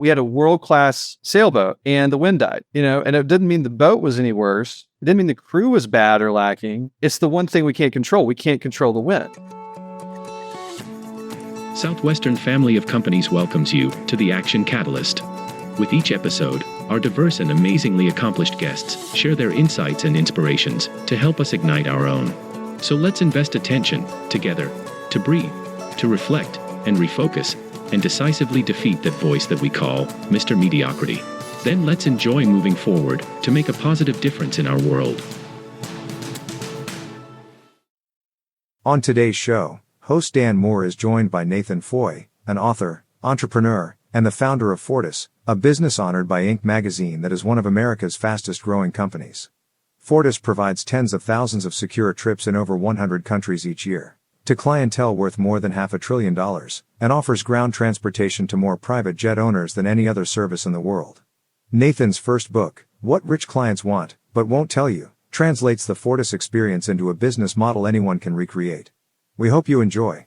We had a world-class sailboat and the wind died, and it didn't mean the boat was any worse. It didn't mean the crew was bad or lacking. It's the one thing we can't control. We can't control the wind. Southwestern family of companies welcomes you to the Action Catalyst. With each episode, our diverse and amazingly accomplished guests share their insights and inspirations to help us ignite our own. So let's invest attention together to breathe, to reflect and refocus, and decisively defeat that voice that we call Mr. Mediocrity. Then let's enjoy moving forward to make a positive difference in our world. On today's show, host Dan Moore is joined by Nathan Foy, an author, entrepreneur, and the founder of Fortis, a business honored by Inc. magazine that is one of America's fastest growing companies. Fortis provides tens of thousands of secure trips in over 100 countries each year to clientele worth more than $500 billion, and offers ground transportation to more private jet owners than any other service in the world. Nathan's first book, What Rich Clients Want, But Won't Tell You, translates the Fortis experience into a business model anyone can recreate. We hope you enjoy.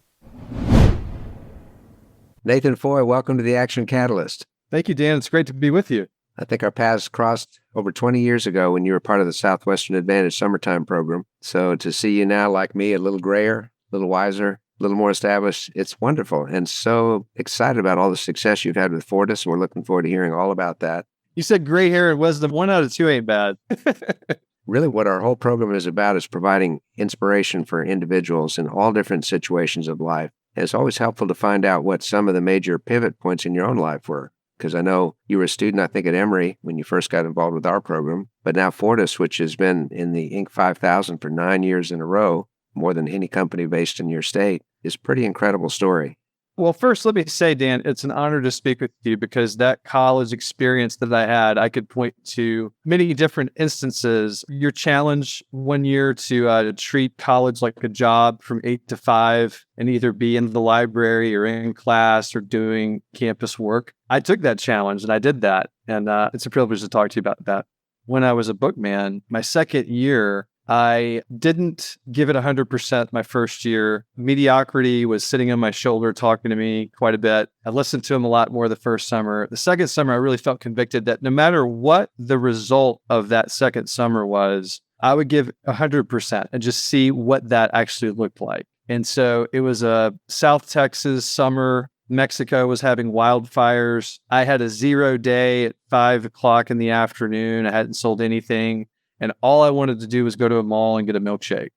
Nathan Foy, welcome to the Action Catalyst. Thank you, Dan. It's great to be with you. I think our paths crossed over 20 years ago when you were part of the Southwestern Advantage summertime program. So to see you now, like me, a little grayer, a little wiser, a little more established, it's wonderful. And so excited about all the success you've had with Fortis. And we're looking forward to hearing all about that. You said gray hair and wisdom. 1 out of 2 ain't bad. Really, what our whole program is about is providing inspiration for individuals in all different situations of life. And it's always helpful to find out what some of the major pivot points in your own life were. Because I know you were a student, I think, at Emory when you first got involved with our program. But now Fortis, which has been in the Inc. 5000 for 9 years in a row, more than any company based in your state, is a pretty incredible story. Well, first, let me say, Dan, it's an honor to speak with you because that college experience that I had, I could point to many different instances. Your challenge 1 year to treat college like a job from 8 to 5 and either be in the library or in class or doing campus work. I took that challenge and I did that. And it's a privilege to talk to you about that. When I was a bookman, my second year, I didn't give it 100% my first year. Mediocrity was sitting on my shoulder talking to me quite a bit. I listened to him a lot more the first summer. The second summer, I really felt convicted that no matter what the result of that second summer was, I would give 100% and just see what that actually looked like. And so it was a South Texas summer. Mexico was having wildfires. I had a 0 day at 5 o'clock in the afternoon. I hadn't sold anything. And all I wanted to do was go to a mall and get a milkshake.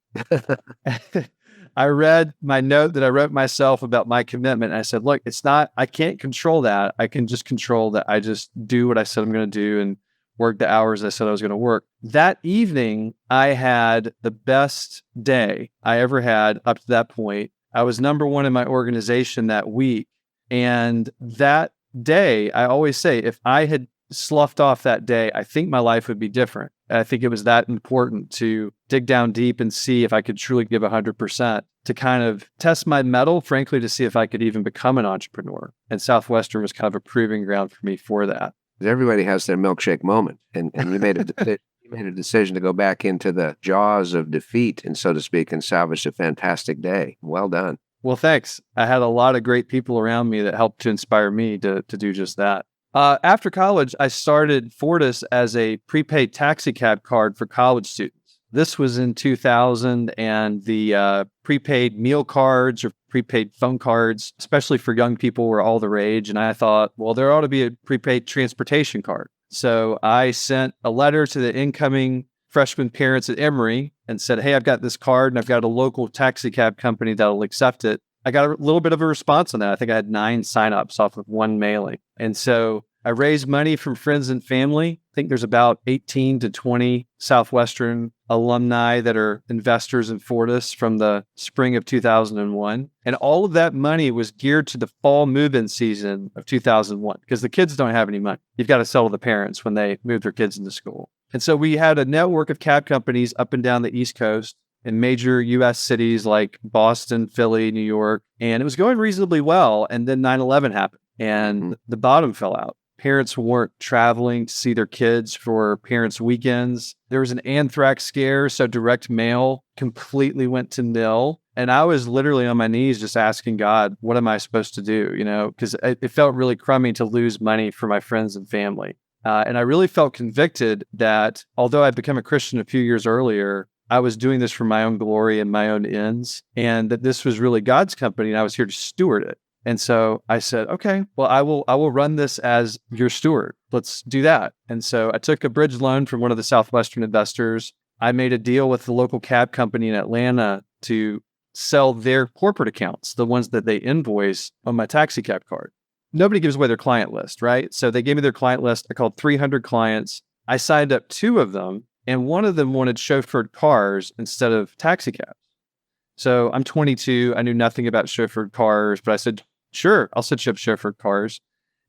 I read my note that I wrote myself about my commitment. And I said, look, I can't control that. I can just control that I just do what I said I'm going to do and work the hours I said I was going to work. That evening, I had the best day I ever had up to that point. I was number 1 in my organization that week. And that day, I always say, if I had sloughed off that day, I think my life would be different. I think it was that important to dig down deep and see if I could truly give 100% to kind of test my mettle, frankly, to see if I could even become an entrepreneur. And Southwestern was kind of a proving ground for me for that. Everybody has their milkshake moment. And you made a decision to go back into the jaws of defeat, and so to speak, and salvage a fantastic day. Well done. Well, thanks. I had a lot of great people around me that helped to inspire me to do just that. After college, I started Fortis as a prepaid taxi cab card for college students. This was in 2000, and the prepaid meal cards or prepaid phone cards, especially for young people, were all the rage. And I thought, well, there ought to be a prepaid transportation card. So I sent a letter to the incoming freshman parents at Emory and said, hey, I've got this card and I've got a local taxi cab company that'll accept it. I got a little bit of a response on that. I think I had 9 signups off of 1 mailing. And so I raised money from friends and family. I think there's about 18 to 20 Southwestern alumni that are investors in Fortis from the spring of 2001. And all of that money was geared to the fall move-in season of 2001 because the kids don't have any money. You've got to sell to the parents when they move their kids into school. And so we had a network of cab companies up and down the East Coast in major U.S. cities like Boston, Philly, New York. And it was going reasonably well. And then 9/11 happened and the bottom fell out. Parents weren't traveling to see their kids for parents' weekends. There was an anthrax scare, so direct mail completely went to nil. And I was literally on my knees just asking God, what am I supposed to do? Because it felt really crummy to lose money for my friends and family. And I really felt convicted that although I'd become a Christian a few years earlier, I was doing this for my own glory and my own ends, and that this was really God's company and I was here to steward it. And so I said, okay, well, I will run this as your steward. Let's do that. And so I took a bridge loan from one of the Southwestern investors. I made a deal with the local cab company in Atlanta to sell their corporate accounts, the ones that they invoice on my taxi cab card. Nobody gives away their client list, right? So they gave me their client list. I called 300 clients. I signed up 2 of them, and one of them wanted chauffeured cars instead of taxi cabs. So I'm 22. I knew nothing about chauffeured cars, but I said, sure, I'll set you up chauffeured cars.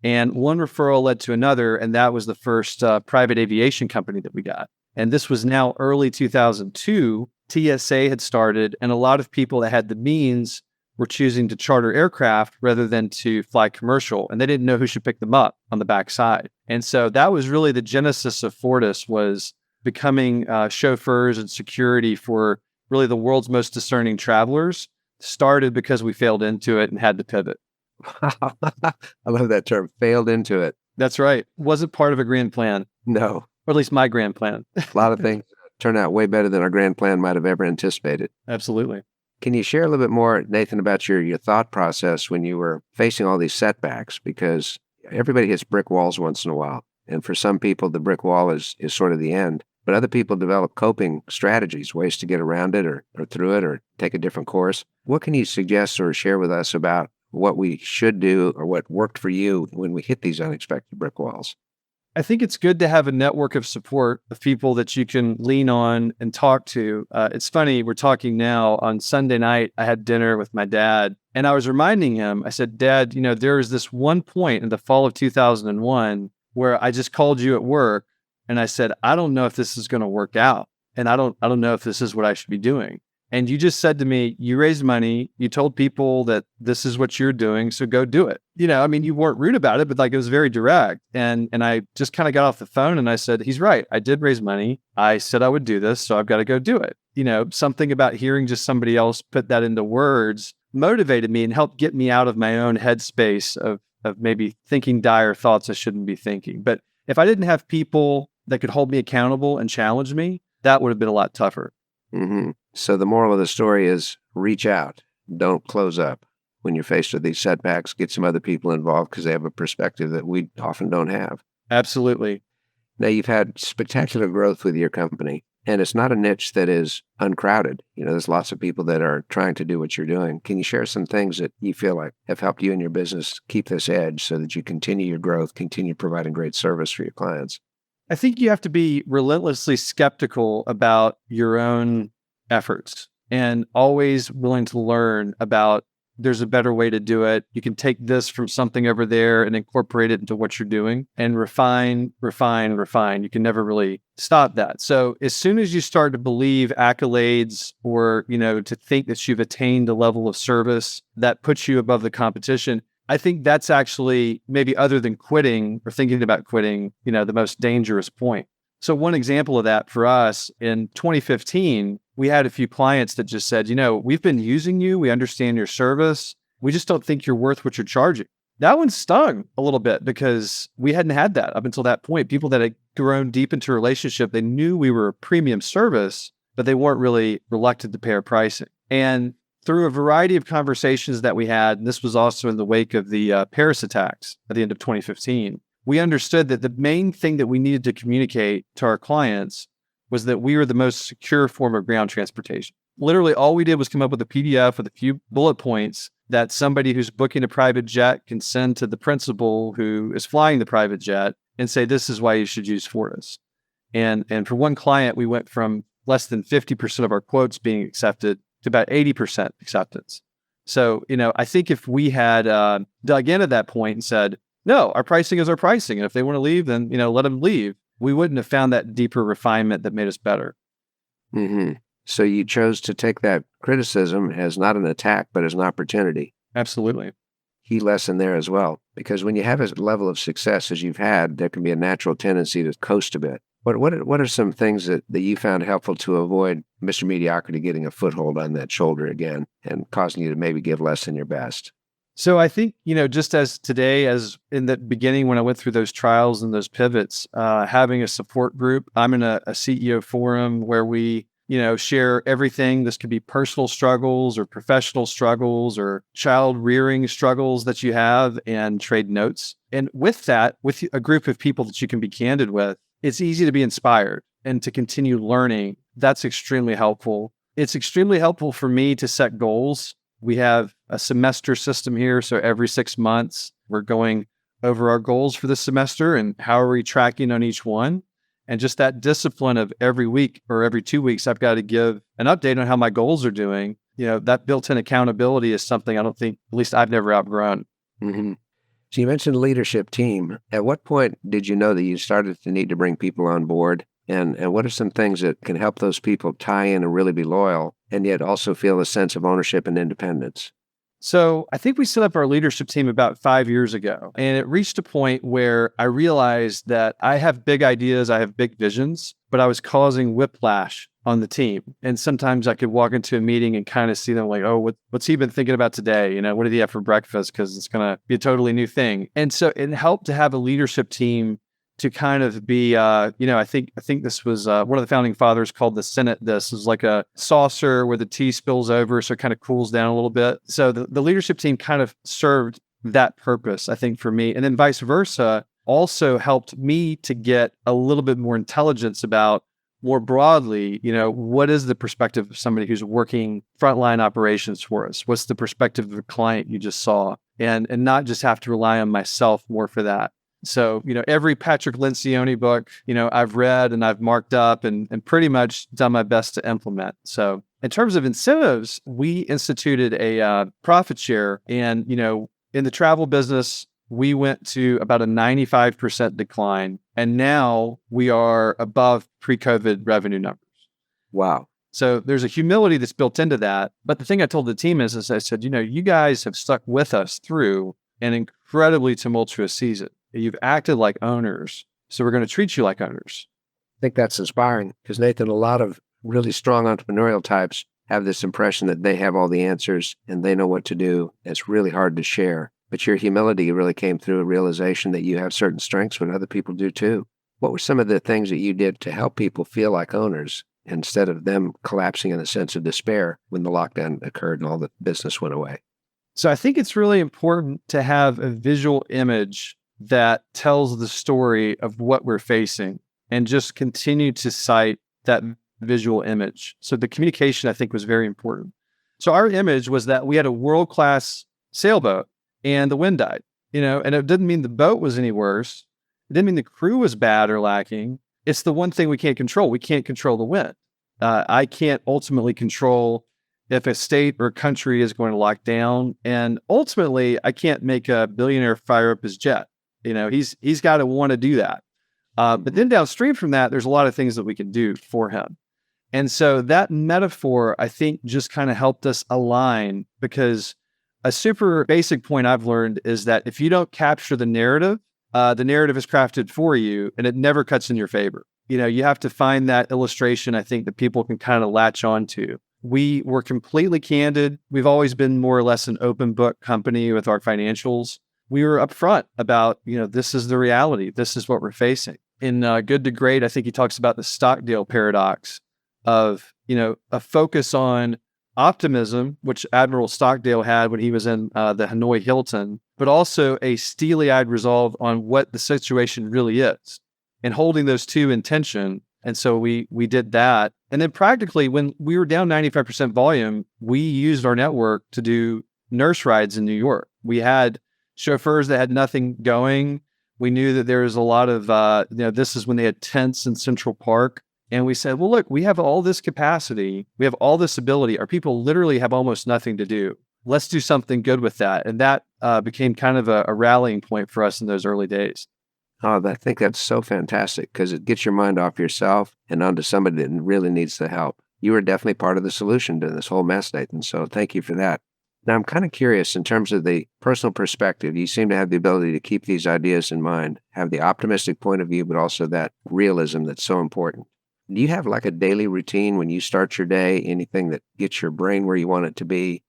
And one referral led to another, and that was the first private aviation company that we got. And this was now early 2002. TSA had started, and a lot of people that had the means were choosing to charter aircraft rather than to fly commercial, and they didn't know who should pick them up on the backside. And so that was really the genesis of Fortis, was becoming chauffeurs and security for really the world's most discerning travelers. Started because we failed into it and had to pivot. I love that term, failed into it. That's right. Wasn't part of a grand plan, No, or at least my grand plan. a lot of things turn out way better than our grand plan might have ever anticipated. Absolutely. Can you share a little bit more, Nathan, about your thought process when you were facing all these setbacks? Because everybody hits brick walls once in a while. And for some people, the brick wall is sort of the end. But other people develop coping strategies, ways to get around it or through it or take a different course. What can you suggest or share with us about what we should do or what worked for you when we hit these unexpected brick walls? I think it's good to have a network of support of people that you can lean on and talk to. It's funny, we're talking now. On Sunday night, I had dinner with my dad, and I was reminding him, I said, Dad, there was this one point in the fall of 2001 where I just called you at work, and I said, I don't know if this is going to work out, and I don't know if this is what I should be doing. And you just said to me, you raised money, you told people that this is what you're doing, so go do it. You weren't rude about it, but it was very direct. And I just kind of got off the phone and I said, he's right. I did raise money. I said I would do this, so I've got to go do it. Something about hearing just somebody else put that into words motivated me and helped get me out of my own headspace of maybe thinking dire thoughts I shouldn't be thinking. But if I didn't have people that could hold me accountable and challenge me, that would have been a lot tougher. Mm-hmm. So the moral of the story is reach out. Don't close up. When you're faced with these setbacks, get some other people involved because they have a perspective that we often don't have. Absolutely. Now, you've had spectacular growth with your company, and it's not a niche that is uncrowded. There's lots of people that are trying to do what you're doing. Can you share some things that you feel like have helped you in your business keep this edge so that you continue your growth, continue providing great service for your clients? I think you have to be relentlessly skeptical about your own efforts and always willing to learn about there's a better way to do it. You can take this from something over there and incorporate it into what you're doing and refine. You can never really stop that. So as soon as you start to believe accolades or, to think that you've attained a level of service that puts you above the competition, I think that's actually, maybe other than quitting or thinking about quitting, the most dangerous point. So one example of that for us in 2015, we had a few clients that just said, we've been using you. We understand your service. We just don't think you're worth what you're charging. That one stung a little bit because we hadn't had that up until that point. People that had grown deep into a relationship, they knew we were a premium service, but they weren't really reluctant to pay our pricing. And through a variety of conversations that we had, and this was also in the wake of the Paris attacks at the end of 2015, we understood that the main thing that we needed to communicate to our clients was that we were the most secure form of ground transportation. Literally, all we did was come up with a PDF with a few bullet points that somebody who's booking a private jet can send to the principal who is flying the private jet and say, this is why you should use Fortis. And for one client, we went from less than 50% of our quotes being accepted to about 80% acceptance. So, I think if we had dug in at that point and said, no, our pricing is our pricing, and if they want to leave, then, let them leave, we wouldn't have found that deeper refinement that made us better. Mm-hmm. So you chose to take that criticism as not an attack, but as an opportunity. Absolutely. Key lesson there as well, because when you have a level of success as you've had, there can be a natural tendency to coast a bit What are some things that you found helpful to avoid Mr. Mediocrity getting a foothold on that shoulder again and causing you to maybe give less than your best? So I think, just as today, as in the beginning when I went through those trials and those pivots, having a support group, I'm in a CEO forum where we, share everything. This could be personal struggles or professional struggles or child rearing struggles that you have, and trade notes. And with that, with a group of people that you can be candid with, it's easy to be inspired and to continue learning. That's extremely helpful. It's extremely helpful for me to set goals. We have a semester system here. So every 6 months, we're going over our goals for the semester and how are we tracking on each one. And just that discipline of every week or every 2 weeks, I've got to give an update on how my goals are doing. That built-in accountability is something I don't think, at least I've never outgrown. Mm-hmm. So you mentioned leadership team. At what point did you know that you started to need to bring people on board? And what are some things that can help those people tie in and really be loyal and yet also feel a sense of ownership and independence? So I think we set up our leadership team about 5 years ago, and it reached a point where I realized that I have big ideas, I have big visions, but I was causing whiplash on the team. And sometimes I could walk into a meeting and kind of see them like, oh, what's he been thinking about today? What did he have for breakfast? Because it's going to be a totally new thing. And so it helped to have a leadership team to kind of be, I think this was one of the founding fathers called the Senate. This is like a saucer where the tea spills over, so it kind of cools down a little bit. So the leadership team kind of served that purpose, I think, for me. And then vice versa, also helped me to get a little bit more intelligence about more broadly, what is the perspective of somebody who's working frontline operations for us? What's the perspective of a client you just saw? And not just have to rely on myself more for that. So, every Patrick Lencioni book, I've read and I've marked up and pretty much done my best to implement. So in terms of incentives, we instituted a profit share. And, in the travel business, we went to about a 95% decline. And now we are above pre-COVID revenue numbers. Wow. So there's a humility that's built into that. But the thing I told the team is I said, you guys have stuck with us through an incredibly tumultuous season. You've acted like owners, so we're going to treat you like owners. I think that's inspiring because, Nathan, a lot of really strong entrepreneurial types have this impression that they have all the answers and they know what to do. It's really hard to share. But your humility really came through a realization that you have certain strengths when other people do too. What were some of the things that you did to help people feel like owners instead of them collapsing in a sense of despair when the lockdown occurred and all the business went away? So I think it's really important to have a visual image that tells the story of what we're facing and just continue to cite that visual image. So the communication, I think, was very important. So our image was that we had a world-class sailboat and the wind died, and it didn't mean the boat was any worse. It didn't mean the crew was bad or lacking. It's the one thing we can't control. We can't control the wind. I can't ultimately control if a state or country is going to lock down. And ultimately, I can't make a billionaire fire up his jet. He's got to want to do that. But then downstream from that, there's a lot of things that we can do for him. And so that metaphor, I think, just kind of helped us align, because a super basic point I've learned is that if you don't capture the narrative is crafted for you and it never cuts in your favor. You have to find that illustration, I think, that people can kind of latch on to. We were completely candid. We've always been more or less an open book company with our financials. We were upfront about, this is the reality. This is what we're facing. In Good to Great, I think he talks about the Stockdale paradox of, a focus on optimism, which Admiral Stockdale had when he was in the Hanoi Hilton, but also a steely-eyed resolve on what the situation really is and holding those two in tension. And so we did that. And then practically when we were down 95% volume, we used our network to do nurse rides in New York. We had chauffeurs that had nothing going. We knew that there was a lot of, this is when they had tents in Central Park. And we said, well, look, we have all this capacity. We have all this ability. Our people literally have almost nothing to do. Let's do something good with that. And that became kind of a rallying point for us in those early days. Oh, I think that's so fantastic because it gets your mind off yourself and onto somebody that really needs the help. You were definitely part of the solution to this whole mess, Nathan. So thank you for that. Now, I'm kind of curious in terms of the personal perspective. You seem to have the ability to keep these ideas in mind, have the optimistic point of view, but also that realism that's so important. Do you have like a daily routine when you start your day, anything that gets your brain where you want it to be?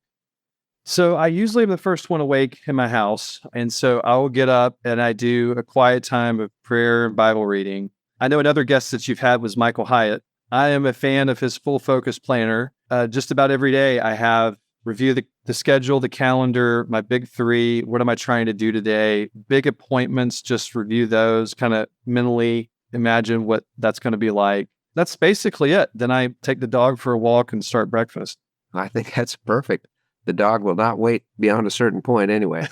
So I usually am the first one awake in my house. And so I will get up and I do a quiet time of prayer and Bible reading. I know another guest that you've had was Michael Hyatt. I am a fan of his full focus planner. Just about every day I have review the schedule, the calendar, my big three. What am I trying to do today? Big appointments, just review those, kind of mentally imagine what that's going to be like. That's basically it. Then I take the dog for a walk and start breakfast. I think that's perfect. The dog will not wait beyond a certain point anyway.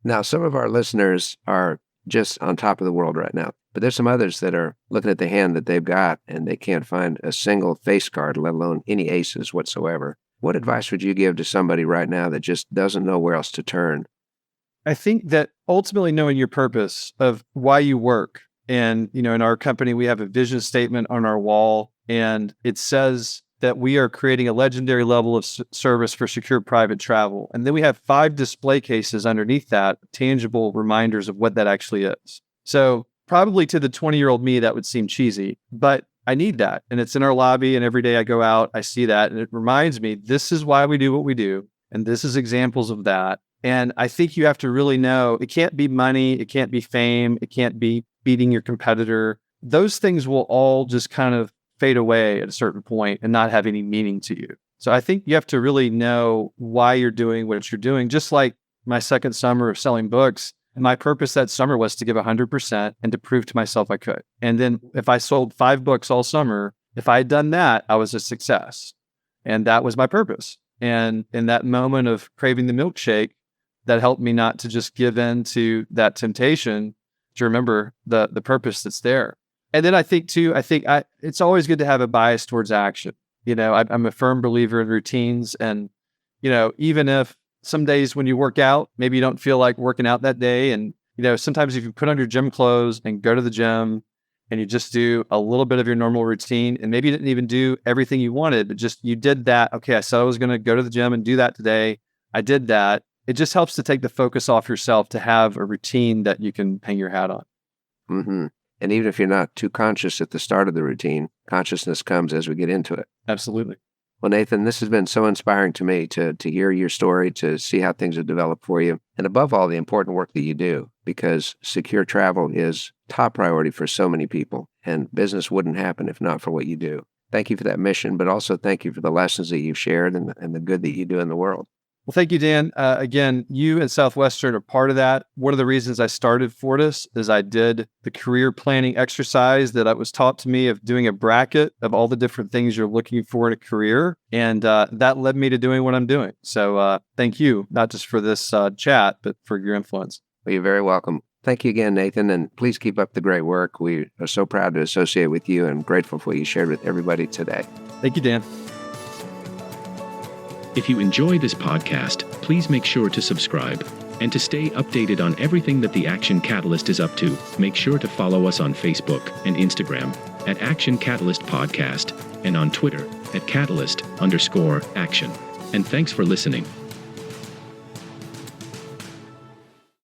Now, some of our listeners are just on top of the world right now, but there's some others that are looking at the hand that they've got and they can't find a single face card, let alone any aces whatsoever. What advice would you give to somebody right now that just doesn't know where else to turn? I think that ultimately knowing your purpose of why you work. And, in our company, we have a vision statement on our wall, and it says that we are creating a legendary level of service for secure private travel. And then we have 5 display cases underneath that, tangible reminders of what that actually is. So probably to the 20-year-old me, that would seem cheesy, but I need that. And it's in our lobby, and every day I go out, I see that, and it reminds me, this is why we do what we do. And this is examples of that. And I think you have to really know, it can't be money, it can't be fame, it can't be beating your competitor. Those things will all just kind of fade away at a certain point and not have any meaning to you. So I think you have to really know why you're doing what you're doing. Just like my second summer of selling books, my purpose that summer was to give 100% and to prove to myself I could. And then if I sold 5 books all summer, if I had done that, I was a success. And that was my purpose. And in that moment of craving the milkshake, that helped me not to just give in to that temptation, to remember the purpose that's there. And then I think too, it's always good to have a bias towards action. I'm a firm believer in routines. And, even if some days when you work out, maybe you don't feel like working out that day. And, sometimes if you put on your gym clothes and go to the gym and you just do a little bit of your normal routine, and maybe you didn't even do everything you wanted, but just you did that. Okay, I said I was going to go to the gym and do that today. I did that. It just helps to take the focus off yourself to have a routine that you can hang your hat on. Mm-hmm. And even if you're not too conscious at the start of the routine, consciousness comes as we get into it. Absolutely. Well, Nathan, this has been so inspiring to me to hear your story, to see how things have developed for you, and above all, the important work that you do, because secure travel is top priority for so many people, and business wouldn't happen if not for what you do. Thank you for that mission, but also thank you for the lessons that you've shared and the good that you do in the world. Well, thank you, Dan. Again, you and Southwestern are part of that. One of the reasons I started Fortis is I did the career planning exercise that I was taught to me of doing a bracket of all the different things you're looking for in a career. And that led me to doing what I'm doing. So thank you, not just for this chat, but for your influence. Well, you're very welcome. Thank you again, Nathan, and please keep up the great work. We are so proud to associate with you and grateful for what you shared with everybody today. Thank you, Dan. If you enjoy this podcast, please make sure to subscribe. And to stay updated on everything that the Action Catalyst is up to, make sure to follow us on Facebook and Instagram at Action Catalyst Podcast and on Twitter at Catalyst_Action. And thanks for listening.